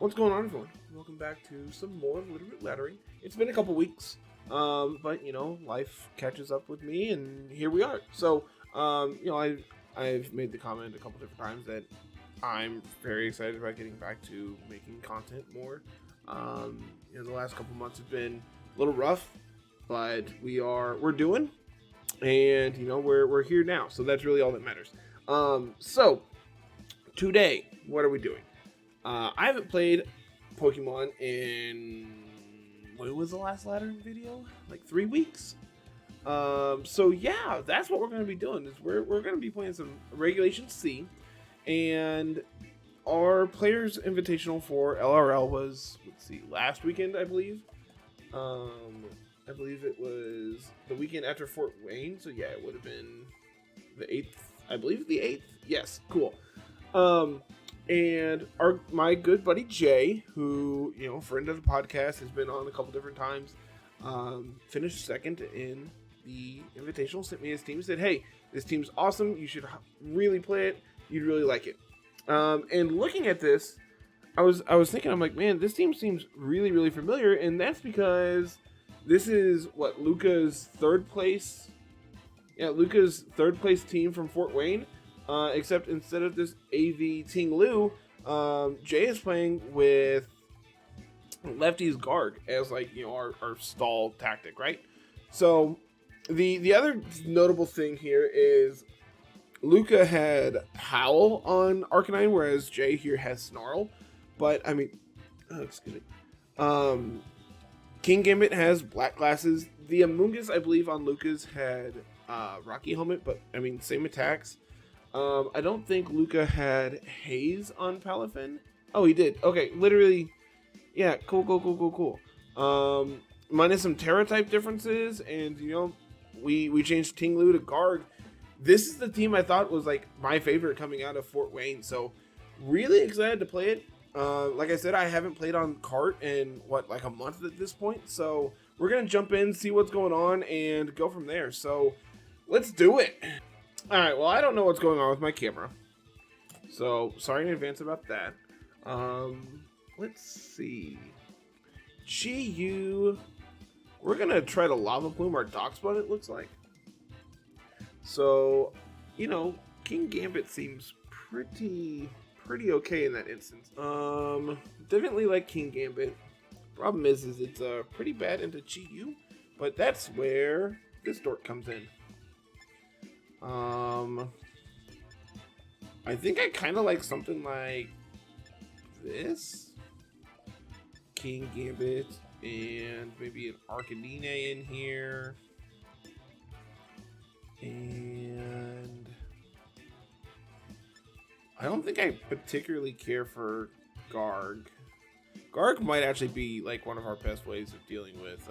What's going on, everyone? Welcome back to some more Littleroot lettering. It's been a couple weeks, but life catches up with me, and here we are. So, I've made the comment a couple different times that I'm very excited about getting back to making content more. The last couple months have been a little rough, but we're doing, and we're here now. So that's really all that matters. So today, what are we doing? I haven't played Pokemon in, when was the last laddering video? Like 3 weeks. So yeah, that's what we're going to be doing. Is we're going to be playing some Regulation C, and our Players Invitational for LRL was, last weekend, I believe. I believe it was the weekend after Fort Wayne. So yeah, it would have been the 8th. I believe the 8th. Yes, cool. And my good buddy Jay, who, friend of the podcast, has been on a couple different times, finished second in the Invitational, sent me his team, said, hey, this team's awesome, you should really play it, you'd really like it. And looking at this, I was thinking, I'm like, man, this team seems really, really familiar, and that's because this is, Luca's third place team from Fort Wayne. Except instead of this AV Ting Lu, Jay is playing with Lefty's Garg as our stall tactic, right? So the other notable thing here is Luca had Howl on Arcanine, whereas Jay here has Snarl. But excuse me. King Gambit has Black Glasses. The Amoonguss, I believe, on Luca's had Rocky Helmet, but same attacks. I don't think Luca had Haze on Palafin. Oh, he did. Okay, literally, yeah, cool. Minus some Terra type differences, and we changed Ting Lu to Garg. This is the team I thought was my favorite coming out of Fort Wayne, so really excited to play it. Like I said, I haven't played on Cart in a month at this point, so we're gonna jump in, see what's going on, and go from there. So let's do it. Alright, well, I don't know what's going on with my camera, so sorry in advance about that. Let's see. Chi-Yu. We're gonna try to Lava Plume our Darkspawn, it looks like. So, King Gambit seems pretty okay in that instance. Definitely like King Gambit. Problem is it's pretty bad into Chi-Yu, but that's where this dork comes in. I think I kind of like something like this. King Gambit and maybe an Arcanine in here. And I don't think I particularly care for Garg. Garg might actually be one of our best ways of dealing with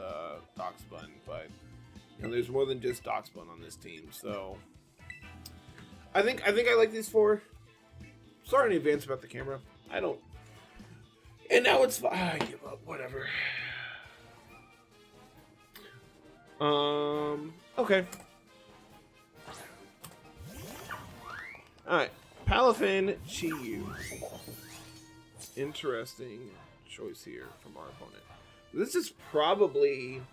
Darkspawn, but there's more than just Darkspawn on this team, so I think I like these four. Sorry in advance about the camera. I don't. And now it's fine. I give up. Whatever. Okay. Alright. Palafin, Chi-Yu. Interesting choice here from our opponent. This is probably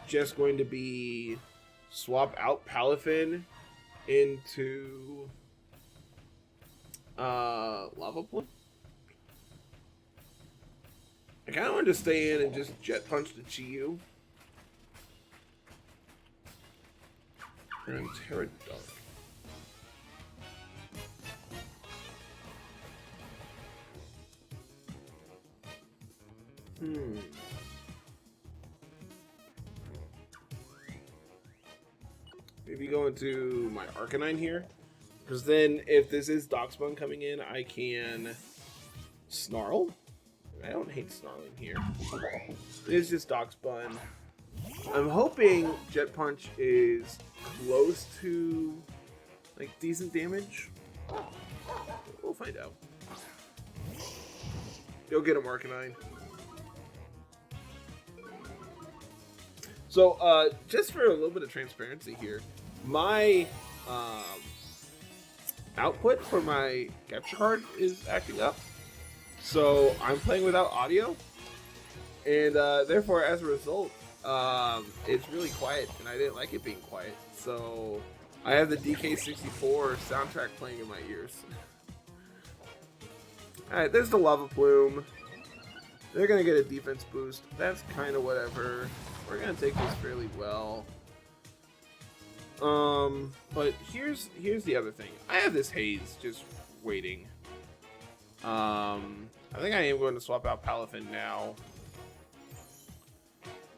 just going to be swap out Palafin into Lava Plume. I kind of wanted to stay in and just Jet Punch the Chi-Yu. And Terra Dark. Maybe go into my Arcanine here, because then if this is Darkspawn coming in, I can Snarl. I don't hate snarling here. It's just Darkspawn. I'm hoping Jet Punch is close to decent damage. We'll find out. Go get him, Arcanine. So, just for a little bit of transparency here, my output for my capture card is acting up. So I'm playing without audio, and therefore, as a result, it's really quiet, and I didn't like it being quiet. So I have the DK64 soundtrack playing in my ears. Alright, there's the Lava Plume. They're going to get a defense boost. That's kind of whatever. We're going to take this fairly well. But here's the other thing. I have this Haze just waiting. I think I am going to swap out Palafin now.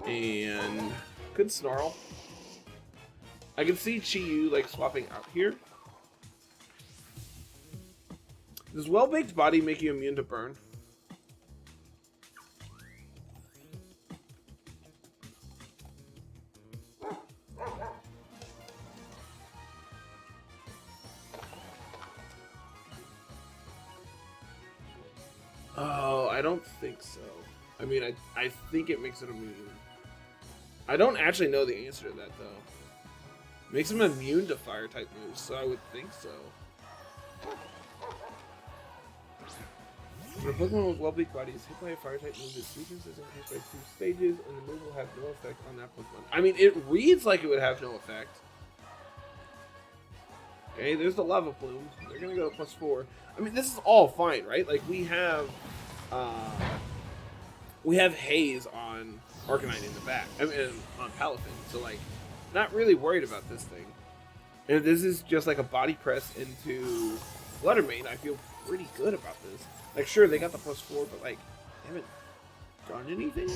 And could Snarl. I can see Chi-Yu like swapping out here. Does Well-Baked Body make you immune to burn? Oh, I don't think so. I mean, I think it makes it immune. I don't actually know the answer to that, though. Makes him immune to fire-type moves, so I would think so. When a Pokemon with Well-Baked Body is hit by a fire-type move, its weakness is increased by 2 stages, and the move will have no effect on that Pokemon. I mean, it reads like it would have no effect. Okay, there's the Lava Plume. They're gonna go to +4. I mean, this is all fine, right? Like, we have Haze on Arcanine in the back. I mean, on Palafin. So, like, not really worried about this thing. And if this is just like a body press into Fluttermane, I feel pretty good about this. Like, sure, they got the +4, but, like, they haven't done anything.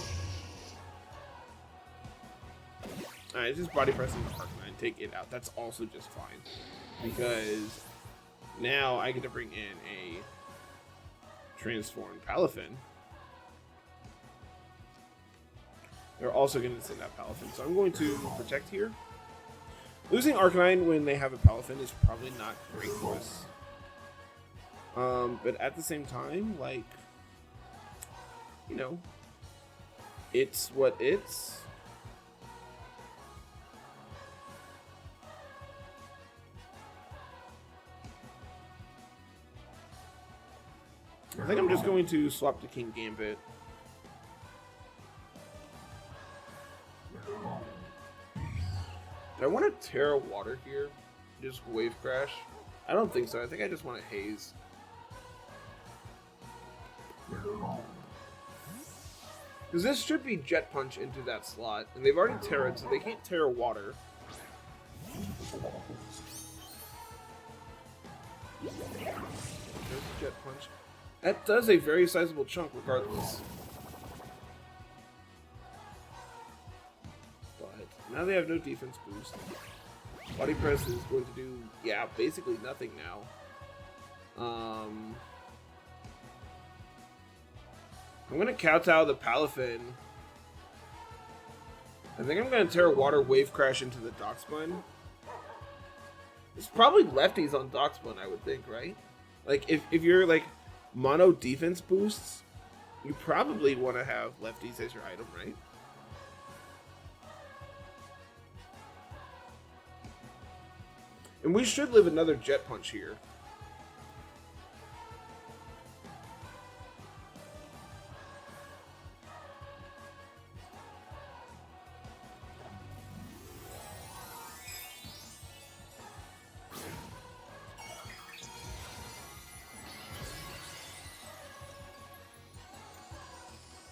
Alright, just body pressing the Arcanine, take it out. That's also just fine. Because now I get to bring in a transformed Palafin. They're also going to send out Palafin, so I'm going to protect here. Losing Arcanine when they have a Palafin is probably not great for us. But at the same time, like, you know, it's what it's. I think I'm just going to swap to King Gambit. Do I want to Terra Water here? Just Wave Crash? I don't think so. I think I just want to Haze. Because this should be Jet Punch into that slot. And they've already Terra'd, so they can't Terra Water. There's a Jet Punch. That does a very sizable chunk regardless. But now they have no defense boost. Body Press is going to do, yeah, basically nothing now. I'm going to kowtow the Palafin. I think I'm going to Terra Water Wave Crash into the Darkspine. It's probably lefties on Darkspine, I would think, right? Like, if you're, like, mono defense boosts, you probably want to have lefties as your item, right? And we should live another Jet Punch here.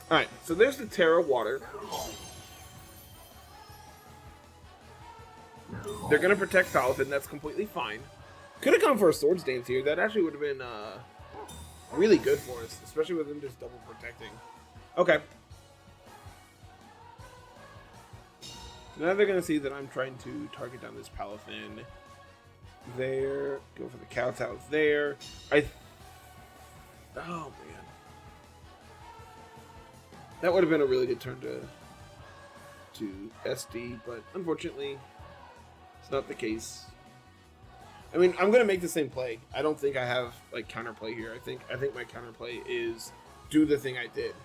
Alright, so there's the Terra Water. They're going to protect Palafin, that's completely fine. Could have gone for a Swords Dance here, that actually would have been really good for us, especially with them just double protecting. Okay. Now they're going to see that I'm trying to target down this Palafin. There, go for the Kowtow there. Oh man. That would have been a really good turn to SD, but unfortunately, it's not the case. I mean, I'm gonna make the same play. I don't think I have like counterplay here. I think my counterplay is do the thing I did.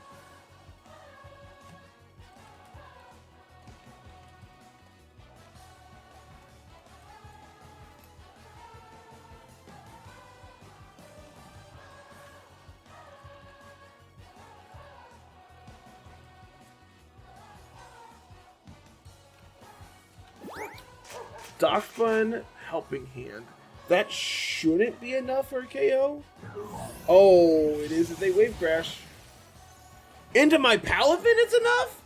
Dockbun, Helping Hand. That shouldn't be enough for a KO. Oh, it is if they Wave Crash. Into my Palafin, it's enough?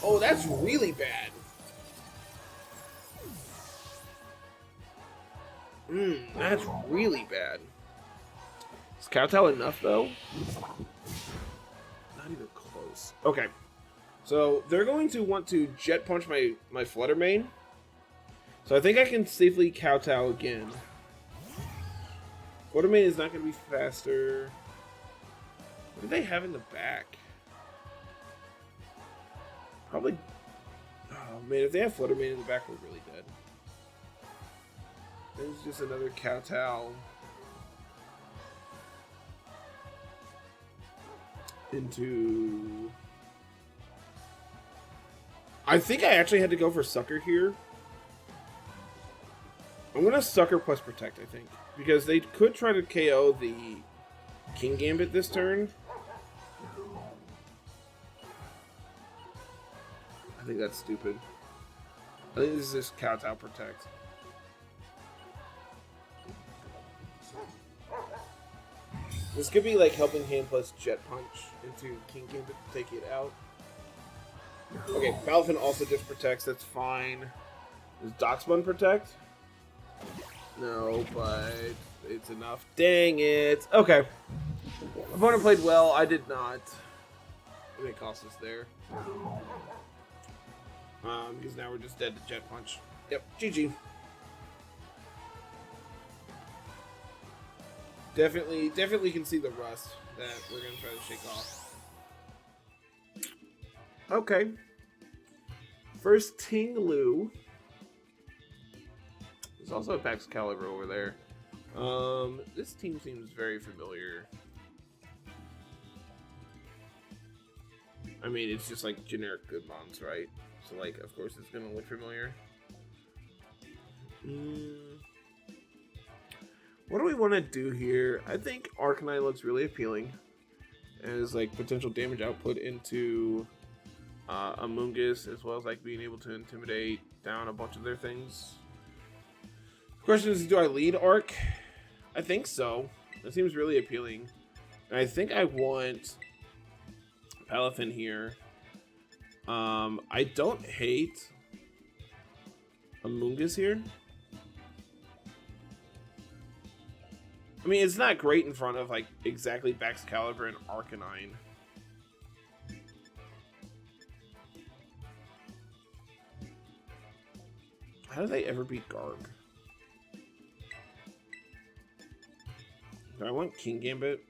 Oh, that's really bad. That's really bad. Is Kowtow enough, though? Not even close. Okay. So, they're going to want to Jet Punch my Flutter Mane. So, I think I can safely Kowtow again. Flutter Mane is not going to be faster. What do they have in the back? Probably... Oh, man, if they have Flutter Mane in the back, we're really dead. There's just another Kowtow. Into... I think I actually had to go for Sucker here. I'm going to Sucker plus Protect, I think. Because they could try to KO the King Gambit this turn. I think that's stupid. I think this is just Kowtow Protect. This could be like Helping Hand plus Jet Punch into King Gambit to take it out. Okay, Palafin also just protects, that's fine. Does Dockbun protect? No, but it's enough. Dang it. Okay. Opponent played well, I did not. It may cost us there. Because now we're just dead to Jet Punch. Yep, GG. Definitely can see the rust that we're going to try to shake off. Okay. First Ting Lu. There's also a Pax Caliber over there. This team seems very familiar. I mean, it's just like generic good mons, right? So, like, of course it's going to look familiar. What do we want to do here? I think Arcanine looks really appealing as like potential damage output into Amoonguss, as well as like being able to intimidate down a bunch of their things. The question is, do I lead Arc? I think so. That seems really appealing. And I think I want Palafin here. I don't hate Amoonguss here. I mean, it's not great in front of, like, exactly Baxcalibur and Arcanine. How do they ever beat Garg? Do I want King Gambit?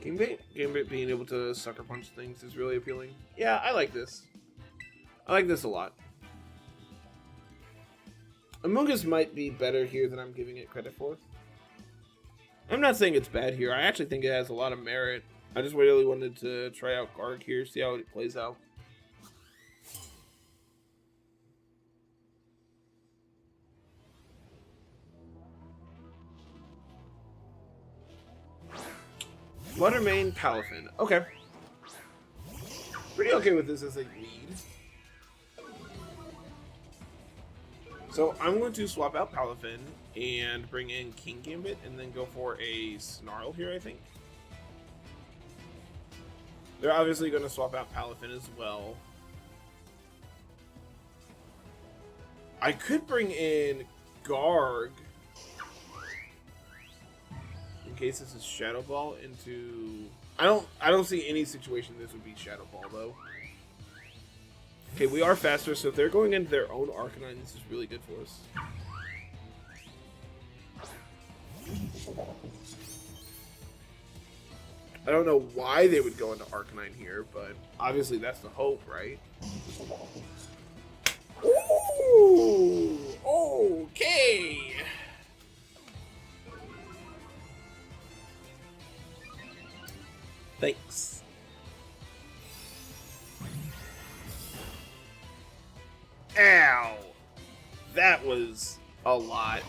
Gambit being able to Sucker Punch things is really appealing. Yeah, I like this. I like this a lot. Amoonguss might be better here than I'm giving it credit for. I'm not saying it's bad here. I actually think it has a lot of merit. I just really wanted to try out Garg here, see how it plays out. Fluttermane, Palafin. Okay. Pretty okay with this as a lead. So I'm going to swap out Palafin and bring in King Gambit and then go for a Snarl here, I think. They're obviously going to swap out Palafin as well. I could bring in Garg in case this is Shadow Ball into... I don't see any situation this would be Shadow Ball though. Okay, we are faster, so if they're going into their own Arcanine, this is really good for us. I don't know why they would go into Arcanine here, but obviously that's the hope, right? Ooh! Okay! Thanks. Ow! That was a lot.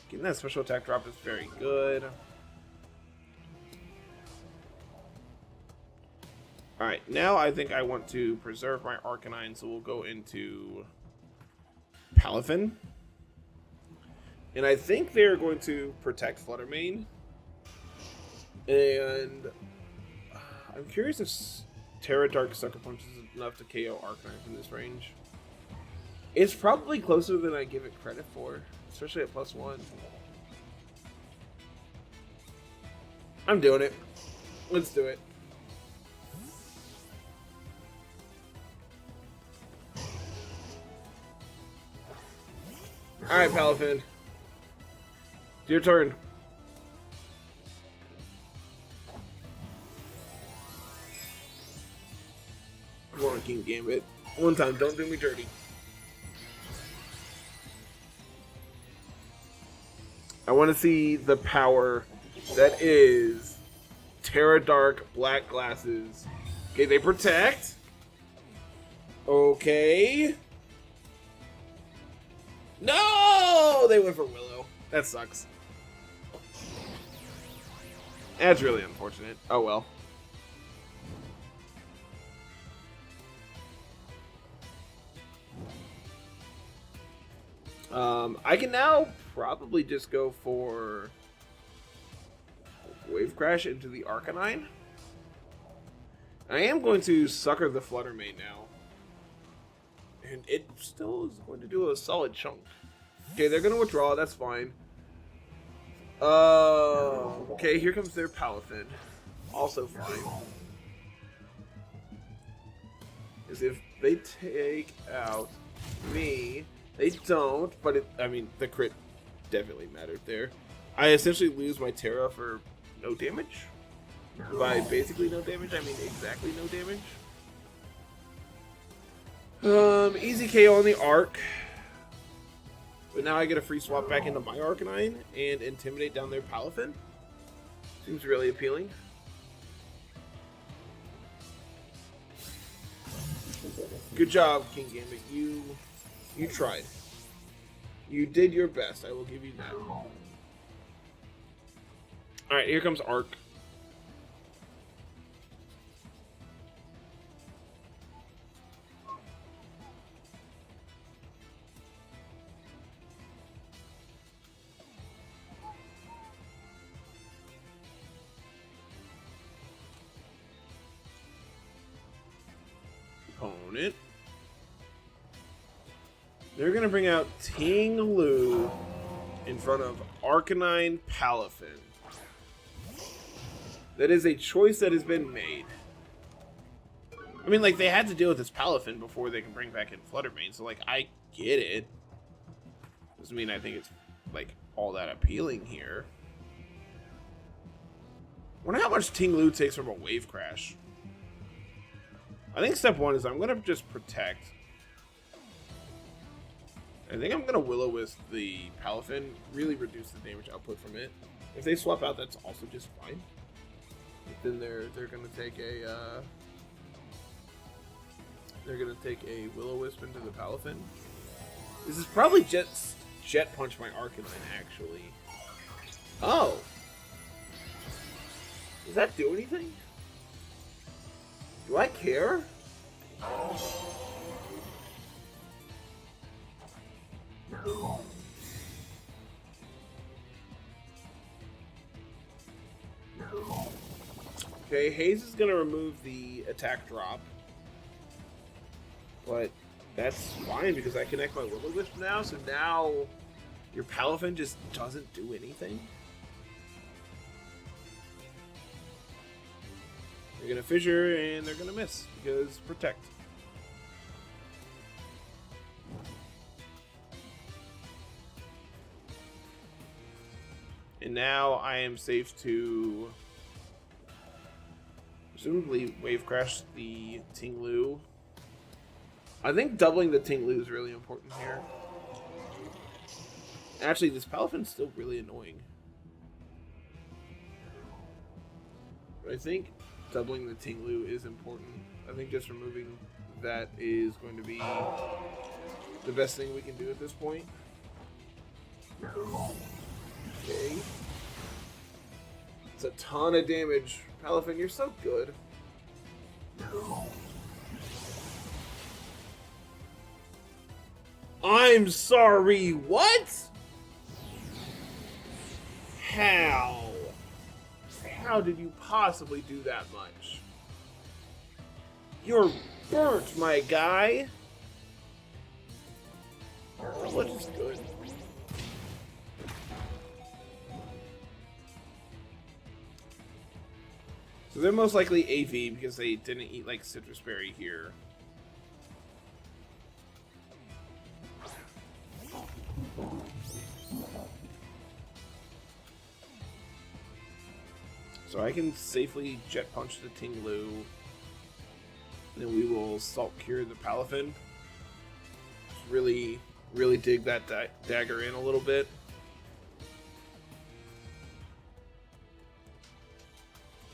Getting that special attack drop is very good. Alright, now I think I want to preserve my Arcanine, so we'll go into Palafin. And I think they're going to protect Fluttermane. And I'm curious if Terra Dark Sucker Punch is enough to KO Arcanine from this range. It's probably closer than I give it credit for, especially at +1. I'm doing it. Let's do it. Alright, Palafin. It's your turn. Come on, King Gambit. One time, don't do me dirty. I want to see the power that is Terra Dark Black Glasses. Okay, they protect. Okay. No! They went for Willow. That sucks. That's really unfortunate. Oh well. I can now probably just go for Wave Crash into the Arcanine. I am going to sucker the Fluttermane now. And it still is going to do a solid chunk. Okay, they're going to withdraw. That's fine. Okay, here comes their Palafin. Also fine. As if they take out me... They don't, but I mean, the crit definitely mattered there. I essentially lose my Terra for no damage. By basically no damage, I mean exactly no damage. Easy KO on the Arc. But now I get a free swap back into my Arcanine and intimidate down their Palafin. Seems really appealing. Good job, King Gambit. You tried. You did your best. I will give you that. Alright, here comes Arc. Opponent. They're going to bring out Ting Lu in front of Arcanine Palafin. That is a choice that has been made. I mean, like, they had to deal with this Palafin before they can bring back in Fluttermane, so, like, I get it. Doesn't mean I think it's, like, all that appealing here. Wonder how much Ting Lu takes from a Wave Crash. I think step one is I'm going to just protect. I think I'm going to Will-O-Wisp the Palafin, really reduce the damage output from it. If they swap out, that's also just fine. But then they're going to take a Will-O-Wisp into the Palafin. This is probably just Jet Punch my Arcanine, actually. Oh! Does that do anything? Do I care? Okay, Haze is going to remove the attack drop. But that's fine because I connect my Will-O-Wisp now, so now your Palafin just doesn't do anything. They're going to Fissure and they're going to miss because Protect. And now I am safe to presumably Wave Crash the Ting Lu. I think doubling the Ting Lu is really important here. Actually, this Palafin's still really annoying. But I think doubling the Ting Lu is important. I think just removing that is going to be the best thing we can do at this point. Okay. It's a ton of damage. Palafin, you're so good. I'm sorry, what? How? How did you possibly do that much? You're burnt, my guy. What is good? So they're most likely AV because they didn't eat like citrus berry here. So I can safely jet punch the Tinglu. And then we will salt cure the Palafin. Really dig that dagger in a little bit.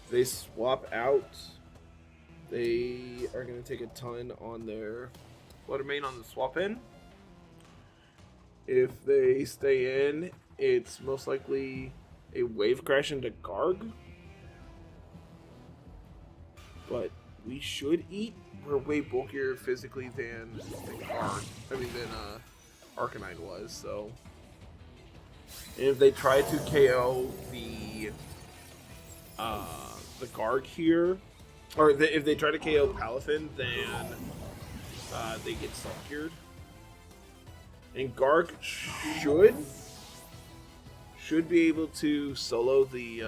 They swap out. They are going to take a ton on their Fluttermane on the swap in. If they stay in, it's most likely a wave crash into Garg. But we should eat. We're way bulkier physically than Garg. Than Arcanine was. So, and if they try to KO the Garg here, or if they try to KO Palafin, then they get salt cured. And Garg should be able to solo the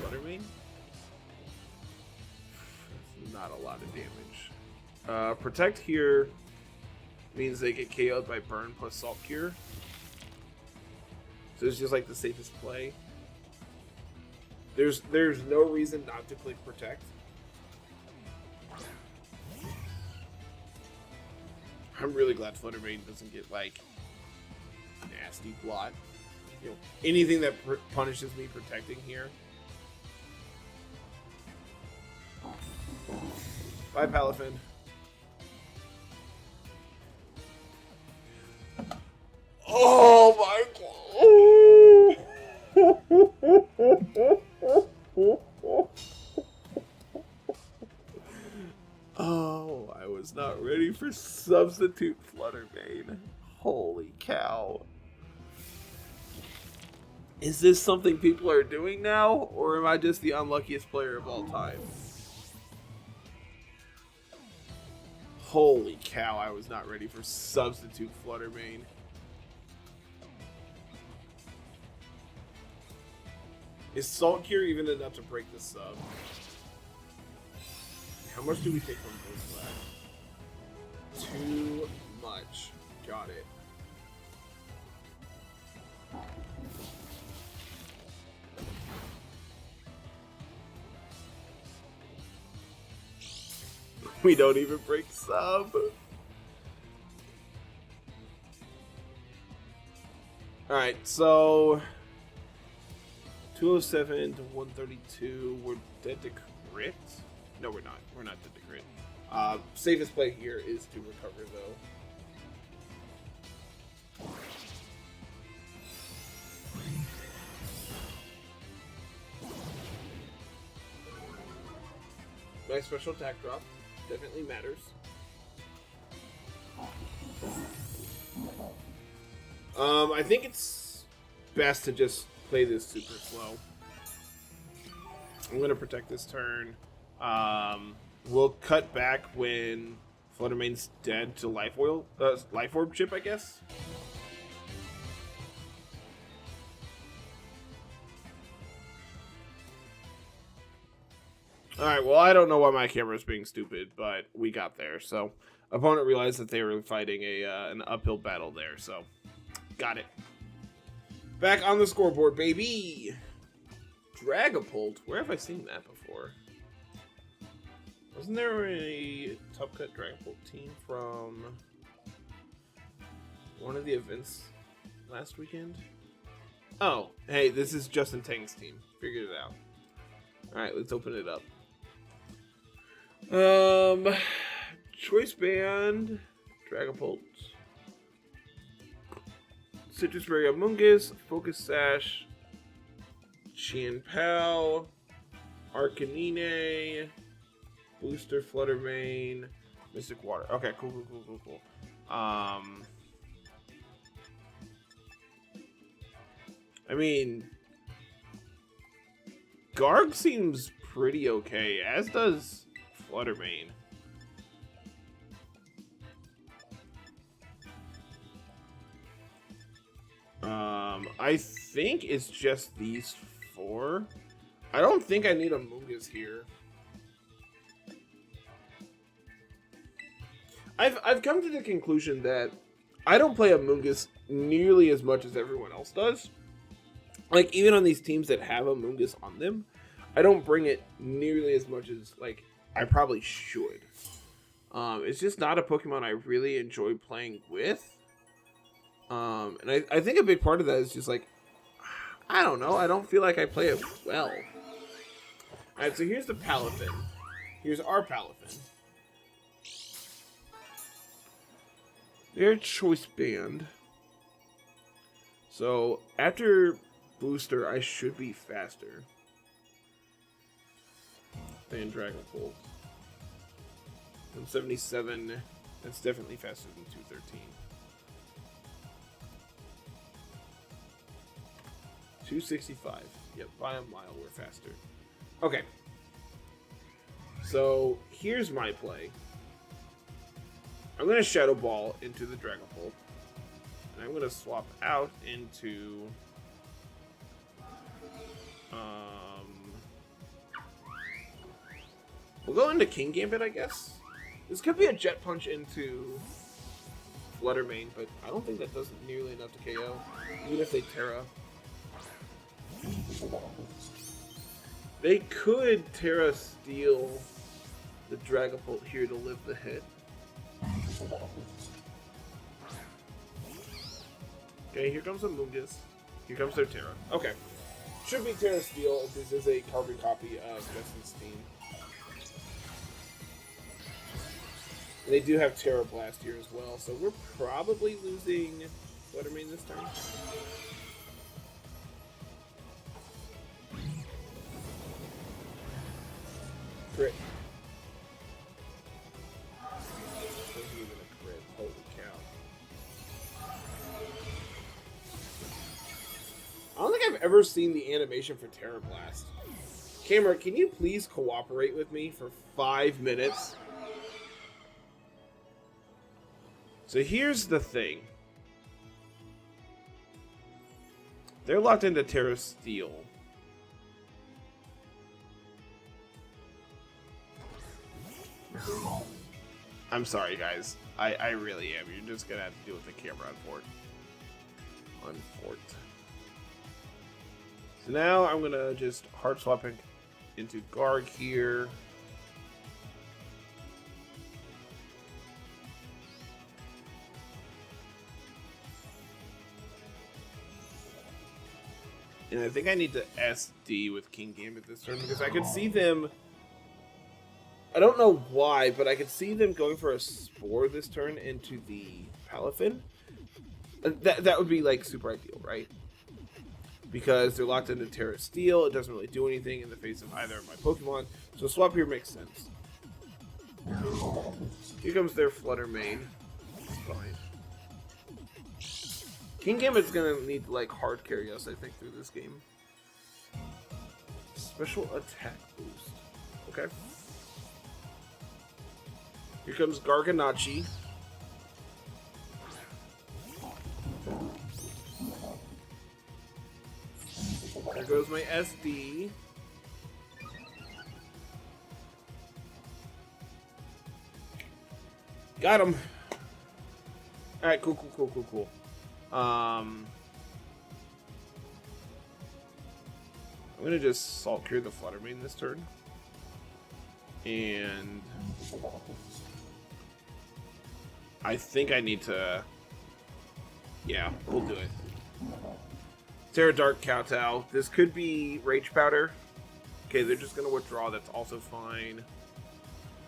Fluttermane. That's not a lot of damage. Protect here means they get KO'd by burn plus salt cure. So it's just like the safest play. There's no reason not to click protect. I'm really glad Fluttermane doesn't get like nasty blot. You know, anything that punishes me protecting here. Bye, Palafin. Oh my god! Oh, I was not ready for substitute Fluttermane. Holy cow. Is this something people are doing now, or am I just the unluckiest player of all time? Holy cow, I was not ready for substitute Fluttermane. Is Salt Cure even enough to break the sub? How much do we take from this left? Too much. Got it. We don't even break sub. Alright, so 207 to 132. We're dead to crit? No, we're not. We're not dead to crit. Safest play here is to recover, though. Nice special attack drop. Definitely matters. I think it's best to just play this super slow. I'm going to protect this turn. We'll cut back when Fluttermane's dead to Life Orb chip, I guess. Alright, well, I don't know why my camera's being stupid, but we got there. So, opponent realized that they were fighting an uphill battle there, so got it. Back on the scoreboard, baby! Dragapult. Where have I seen that before? Wasn't there a Top Cut Dragapult team from one of the events last weekend? Oh, hey, this is Justin Tang's team. Figured it out. Alright, let's open it up. Choice Band, Dragapult, Citrus Berry Amoonguss, Focus Sash, Qianpao, Arcanine, Booster, Fluttermane, Mystic Water. Okay, cool. I mean, Garg seems pretty okay, as does Fluttermane. I think it's just these 4. I don't think I need a Mungus here. I've come to the conclusion that I don't play a Mungus nearly as much as everyone else does. Like, even on these teams that have a Mungus on them, I don't bring it nearly as much as, like, I probably should. It's just not a Pokemon I really enjoy playing with. And I think a big part of that is just, like, I don't know. I don't feel like I play it well. Alright, so here's the Palafin. Here's our Palafin. Their choice band. So, after Booster, I should be faster than Dragonbolt. 177, that's definitely faster than 213. 265. Yep, by a mile we're faster. Okay. So, here's my play. I'm going to Shadow Ball into the Dragonbolt. And I'm going to swap out into... we'll go into King Gambit, I guess. This could be a Jet Punch into Fluttermane, but I don't think that does nearly enough to KO, even if they Terra. They could Terra Steel the Dragapult here to live the hit. Okay, here comes a Mungus. Here comes their Terra. Okay. Should be Terra Steel if this is a carbon copy of Justin's team. And they do have Terra Blast here as well, so we're probably losing Fluttermane this time. Crit. Wasn't even a crit. Holy cow. I don't think I've ever seen the animation for Terra Blast. Camera, can you please cooperate with me for 5 minutes? So here's the thing. They're locked into Terra Steel. I'm sorry, guys. I really am. You're just gonna have to deal with the camera on Fort. So now I'm gonna just hard swap into Garg here. And I think I need to SD with King Gambit this turn because I could see them... I don't know why, but I could see them going for a Spore this turn into the Palafin. That would be, like, super ideal, right? Because they're locked into Terra Steel. It doesn't really do anything in the face of either of my Pokemon. So swap here makes sense. Here comes their Fluttermane. It's fine. King Gambit's gonna need to, like, hard carry us, I think, through this game. Special attack boost. Okay. Here comes Garganacl. There goes my SD. Got him. Alright, cool. I'm gonna just Salt Cure the Fluttermane this turn. And I think I need to... Yeah, we'll do it. Terra Dark Kowtow. This could be Rage Powder. Okay, they're just going to withdraw. That's also fine.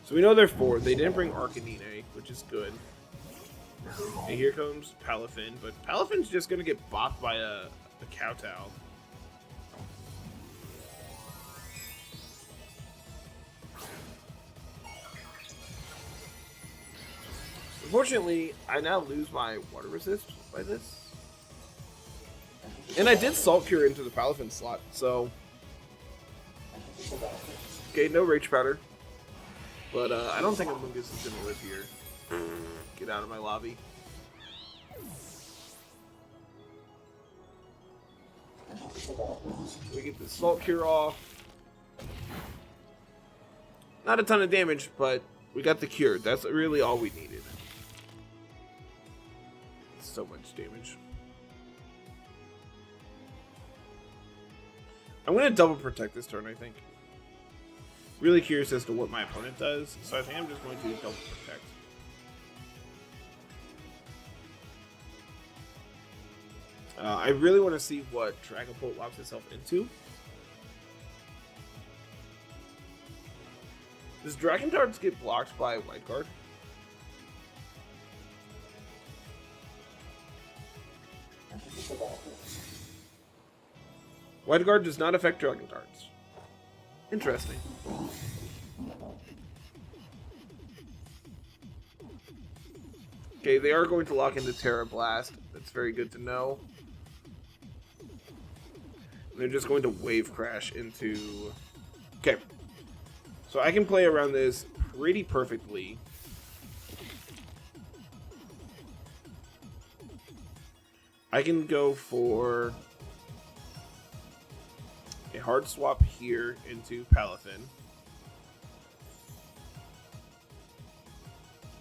So we know they're 4. They didn't bring Arcanine, which is good. And here comes Palafin. But Palafin's just going to get bopped by a Kowtow. Unfortunately, I now lose my water resist by this. And I did Salt Cure into the Palafin slot, so... Okay, no Rage Powder. But I don't think Amoonguss is going to live here. Get out of my lobby. We get the Salt Cure off. Not a ton of damage, but we got the cure. That's really all we needed. So much damage. I'm going to double protect this turn, I think. Really curious as to what my opponent does, so I think I'm just going to double protect. I really want to see what Dragapult locks itself into. Does Dragon Darts get blocked by White Guard? White Guard does not affect Dragon Darts. Interesting. Okay, they are going to lock into Terra Blast. That's very good to know. They're just going to Wave Crash into... Okay. So I can play around this pretty perfectly. I can go for a hard swap here into Palafin.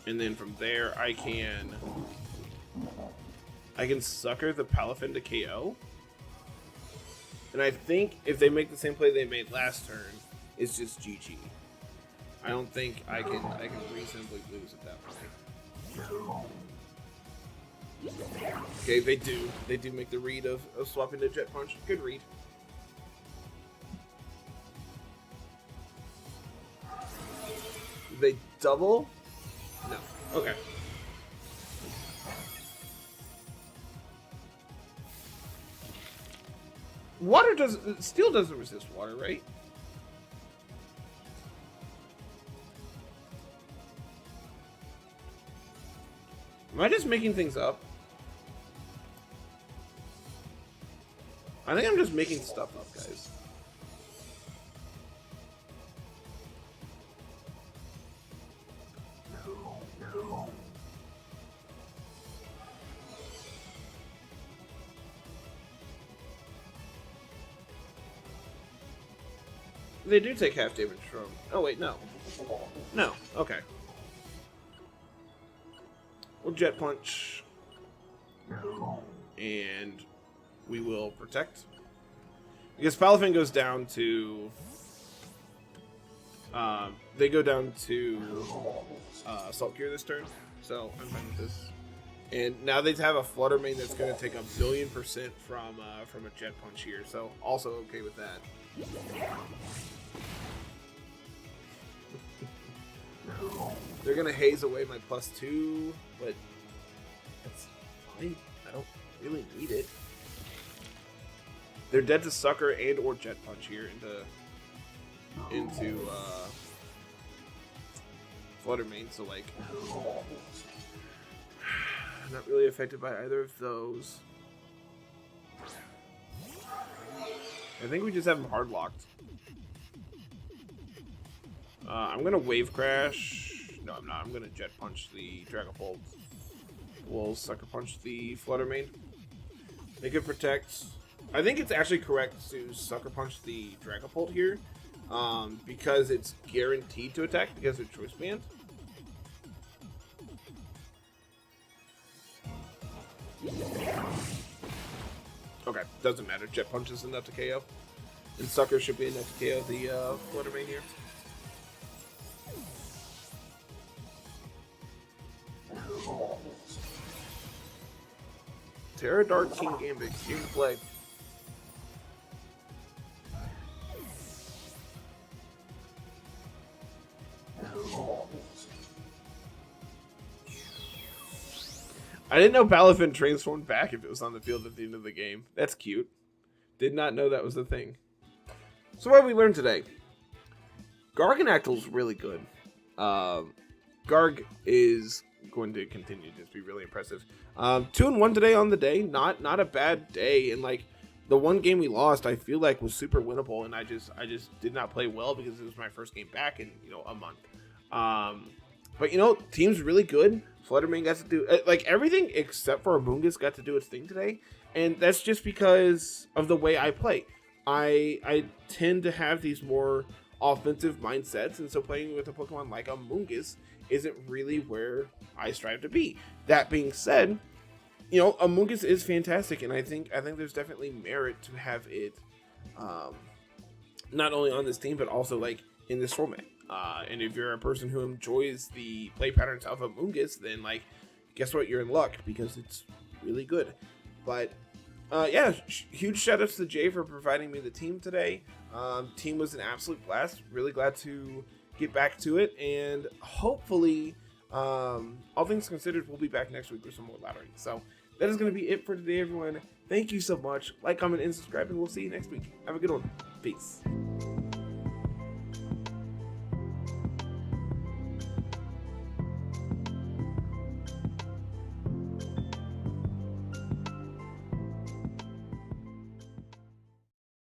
And then from there I can sucker the Palafin to KO. And I think if they make the same play they made last turn, it's just GG. I don't think I can reasonably lose at that point. Okay, they do make the read of swapping to Jet Punch. Good read. They double? No. Okay. Steel doesn't resist water, right? Am I just making things up? I think I'm just making stuff up, guys. They do take half damage from... Oh, wait, no. No, okay. We'll Jet Punch. And we will protect. Because Palafin goes down to... they go down to Salt Cure this turn. So, I'm fine with this. And now they have a Flutter Mane that's going to take 1,000,000,000% from a Jet Punch here. So, also okay with that. They're gonna haze away my +2, but that's fine. I don't really need it. They're dead to Sucker and or Jet Punch here into Flutter Mane, so like not really affected by either of those. I think we just have them hard locked. I'm gonna Wave Crash. No, I'm not. I'm gonna Jet Punch the Dragapult. We'll Sucker Punch the Flutter Mane. They could protect. I think it's actually correct to Sucker Punch the Dragapult here, because it's guaranteed to attack because of Choice Band. Okay, doesn't matter. Jet Punch is enough to KO. And Sucker should be enough to KO the Flutter Mane here. Terra Dart King Gambit, game to play. I didn't know Palafin transformed back if it was on the field at the end of the game. That's cute. Did not know that was the thing. So what did we learn today? Garganacl is really good. Garg is going to continue to just be really impressive. 2-1 today on the day, not a bad day, and like the one game we lost, I feel like was super winnable, and I just did not play well because it was my first game back in a month. But team's really good. Flutterman got to do like everything except for Amoongus got to do its thing today, and that's just because of the way I play. I tend to have these more offensive mindsets, and so playing with a Pokemon like Amoongus isn't really where I strive to be. That being said, Amoongus is fantastic, and I think there's definitely merit to have it, not only on this team but also like in this format. And if you're a person who enjoys the play patterns of Amoongus, then like, guess what? You're in luck because it's really good. But yeah, huge shout outs to Jay for providing me the team today. Team was an absolute blast. Really glad to get back to it, and hopefully, all things considered, we'll be back next week with some more laddering. So that is going to be it for today, everyone. Thank you so much. Like, comment, and subscribe, and we'll see you next week. Have a good one. Peace.